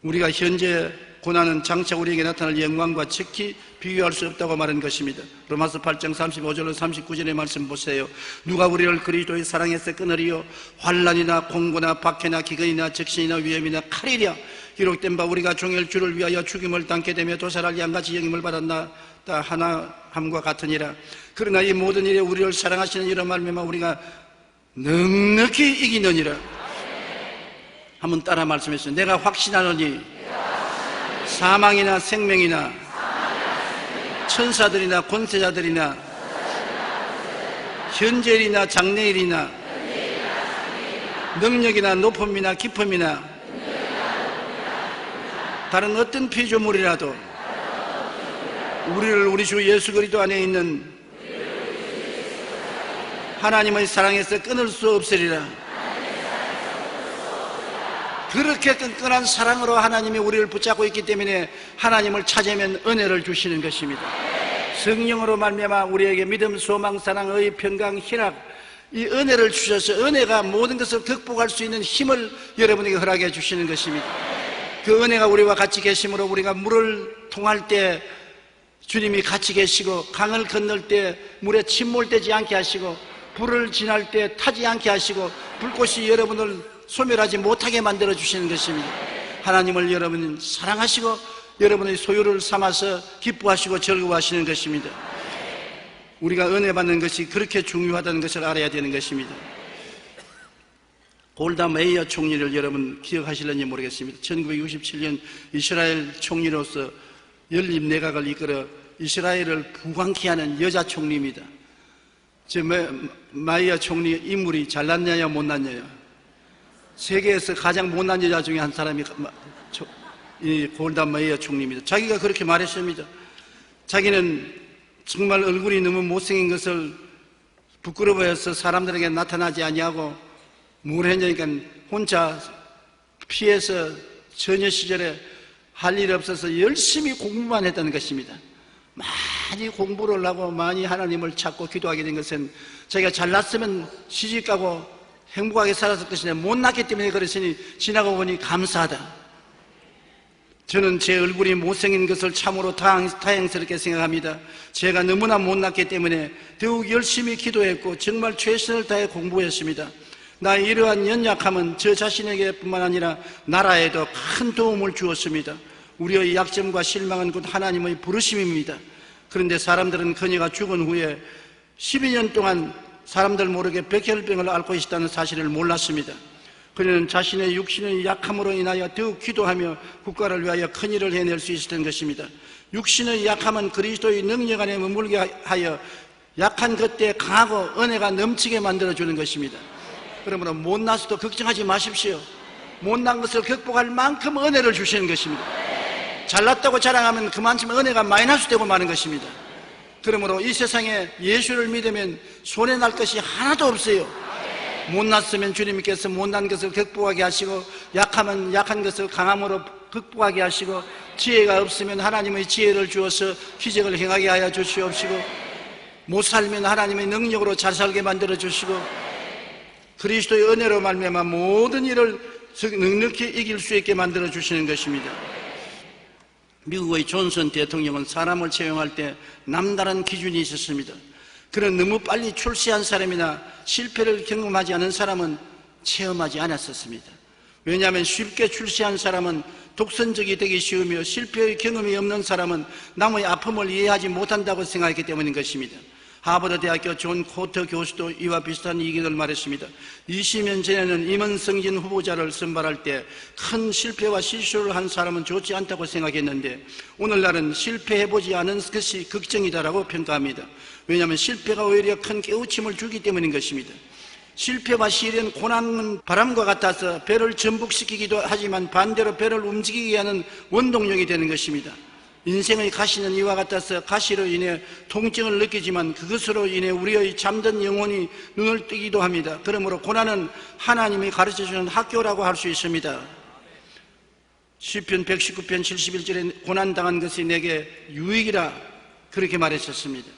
우리가 현재 고난은 장차 우리에게 나타날 영광과 즉히 비교할 수 없다고 말한 것입니다. 로마서 8장 35절로 39절의 말씀 보세요. 누가 우리를 그리스도의 사랑에서 끊으리요? 환난이나 공고나 박해나 기근이나 적신이나 위험이나 칼이랴. 기록된 바 우리가 종일 주를 위하여 죽임을 당게 되며 도살할 양같이 영임을 받았나 하나함과 같으니라. 그러나 이 모든 일에 우리를 사랑하시는 이런 말미암아 우리가 넉넉히 이기느니라. 한번 따라 말씀했어요. 내가 확신하노니 사망이나 생명이나 천사들이나 권세자들이나 현재일이나 장래일이나 능력이나 높음이나 깊음이나 다른 어떤 피조물이라도 우리를 우리 주 예수 그리스도 안에 있는 하나님의 사랑에서 끊을 수 없으리라. 그렇게 끈끈한 사랑으로 하나님이 우리를 붙잡고 있기 때문에 하나님을 찾으면 은혜를 주시는 것입니다. 성령으로 말미암아 우리에게 믿음, 소망, 사랑, 의, 평강, 희락, 이 은혜를 주셔서 은혜가 모든 것을 극복할 수 있는 힘을 여러분에게 허락해 주시는 것입니다. 그 은혜가 우리와 같이 계심으로 우리가 물을 통할 때 주님이 같이 계시고, 강을 건널 때 물에 침몰되지 않게 하시고, 불을 지날 때 타지 않게 하시고, 불꽃이 여러분을 소멸하지 못하게 만들어 주시는 것입니다. 하나님을 여러분은 사랑하시고 여러분의 소유를 삼아서 기뻐하시고 즐거워하시는 것입니다. 우리가 은혜 받는 것이 그렇게 중요하다는 것을 알아야 되는 것입니다. 골다 메이어 총리를 여러분 기억하실는지 모르겠습니다. 1967년 이스라엘 총리로서 연립 내각을 이끌어 이스라엘을 부강케 하는 여자 총리입니다. 마이어 총리 인물이 잘났냐요 못났냐요? 세계에서 가장 못난 여자 중에 한 사람이 이 골다 메이어 총리입니다. 자기가 그렇게 말했습니다. 자기는 정말 얼굴이 너무 못생긴 것을 부끄러워해서 사람들에게 나타나지 아니하고 뭘 했냐니까 혼자 피해서 처녀 시절에 할 일 없어서 열심히 공부만 했다는 것입니다. 많이 공부를 하고 많이 하나님을 찾고 기도하게 된 것은 자기가 잘났으면 시집가고 행복하게 살았을 것이냐, 못났기 때문에 그랬으니 지나고 보니 감사하다. 저는 제 얼굴이 못생긴 것을 참으로 다행스럽게 생각합니다. 제가 너무나 못났기 때문에 더욱 열심히 기도했고 정말 최선을 다해 공부했습니다. 나의 이러한 연약함은 저 자신에게 뿐만 아니라 나라에도 큰 도움을 주었습니다. 우리의 약점과 실망은 곧 하나님의 부르심입니다. 그런데 사람들은 그녀가 죽은 후에 12년 동안 사람들 모르게 백혈병을 앓고 있다는 사실을 몰랐습니다. 그녀는 자신의 육신의 약함으로 인하여 더욱 기도하며 국가를 위하여 큰일을 해낼 수 있었던 것입니다. 육신의 약함은 그리스도의 능력 안에 머물게 하여 약한 그때 강하고 은혜가 넘치게 만들어주는 것입니다. 그러므로 못나서도 걱정하지 마십시오. 못난 것을 극복할 만큼 은혜를 주시는 것입니다. 잘났다고 자랑하면 그만큼 은혜가 마이너스 되고 마는 것입니다. 그러므로 이 세상에 예수를 믿으면 손해날 것이 하나도 없어요. 못났으면 주님께서 못난 것을 극복하게 하시고, 약하면 약한 것을 강함으로 극복하게 하시고, 지혜가 없으면 하나님의 지혜를 주어서 기적을 행하게 하여 주시옵시고, 못 살면 하나님의 능력으로 잘 살게 만들어 주시고, 그리스도의 은혜로 말미암아 모든 일을 넉넉히 이길 수 있게 만들어 주시는 것입니다. 미국의 존슨 대통령은 사람을 채용할 때 남다른 기준이 있었습니다. 그는 너무 빨리 출세한 사람이나 실패를 경험하지 않은 사람은 체험하지 않았었습니다. 왜냐하면 쉽게 출세한 사람은 독선적이 되기 쉬우며 실패의 경험이 없는 사람은 남의 아픔을 이해하지 못한다고 생각했기 때문인 것입니다. 하버드 대학교 존 코터 교수도 이와 비슷한 얘기를 말했습니다. 20년 전에는 임원승진 후보자를 선발할 때 큰 실패와 실수를 한 사람은 좋지 않다고 생각했는데 오늘날은 실패해보지 않은 것이 걱정이다라고 평가합니다. 왜냐하면 실패가 오히려 큰 깨우침을 주기 때문인 것입니다. 실패와 시련, 고난은 바람과 같아서 배를 전복시키기도 하지만 반대로 배를 움직이게 하는 원동력이 되는 것입니다. 인생의 가시는 이와 같아서 가시로 인해 통증을 느끼지만 그것으로 인해 우리의 잠든 영혼이 눈을 뜨기도 합니다. 그러므로 고난은 하나님이 가르쳐주는 학교라고 할 수 있습니다. 시편 119편 71절에 고난당한 것이 내게 유익이라 그렇게 말했었습니다.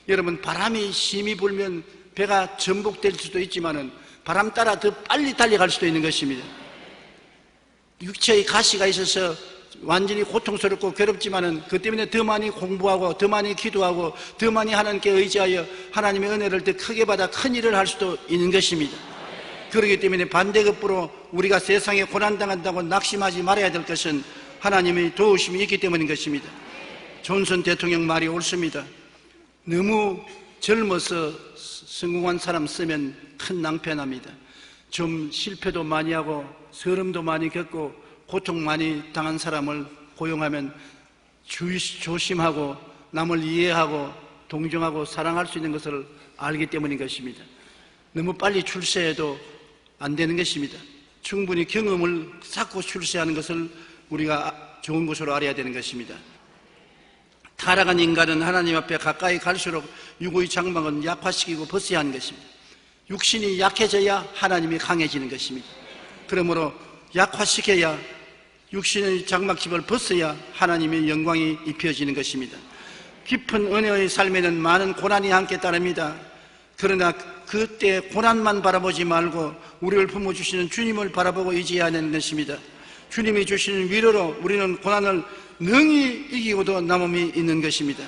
여러분, 바람이 심히 불면 배가 전복될 수도 있지만 바람 따라 더 빨리 달려갈 수도 있는 것입니다. 육체의 가시가 있어서 완전히 고통스럽고 괴롭지만은 그 때문에 더 많이 공부하고 더 많이 기도하고 더 많이 하나님께 의지하여 하나님의 은혜를 더 크게 받아 큰 일을 할 수도 있는 것입니다. 그렇기 때문에 반대급부로 우리가 세상에 고난당한다고 낙심하지 말아야 될 것은 하나님의 도우심이 있기 때문인 것입니다. 존슨 대통령 말이 옳습니다. 너무 젊어서 성공한 사람 쓰면 큰 낭패납니다. 좀 실패도 많이 하고 서름도 많이 겪고 고통 많이 당한 사람을 고용하면 조심하고 남을 이해하고 동정하고 사랑할 수 있는 것을 알기 때문인 것입니다. 너무 빨리 출세해도 안 되는 것입니다. 충분히 경험을 쌓고 출세하는 것을 우리가 좋은 것으로 알아야 되는 것입니다. 타락한 인간은 하나님 앞에 가까이 갈수록 육의 장막은 약화시키고 벗어야 하는 것입니다. 육신이 약해져야 하나님이 강해지는 것입니다. 그러므로 약화시켜야 육신의 장막집을 벗어야 하나님의 영광이 입혀지는 것입니다. 깊은 은혜의 삶에는 많은 고난이 함께 따릅니다. 그러나 그때 고난만 바라보지 말고 우리를 품어주시는 주님을 바라보고 의지해야 하는 것입니다. 주님이 주시는 위로로 우리는 고난을 능히 이기고도 남음이 있는 것입니다.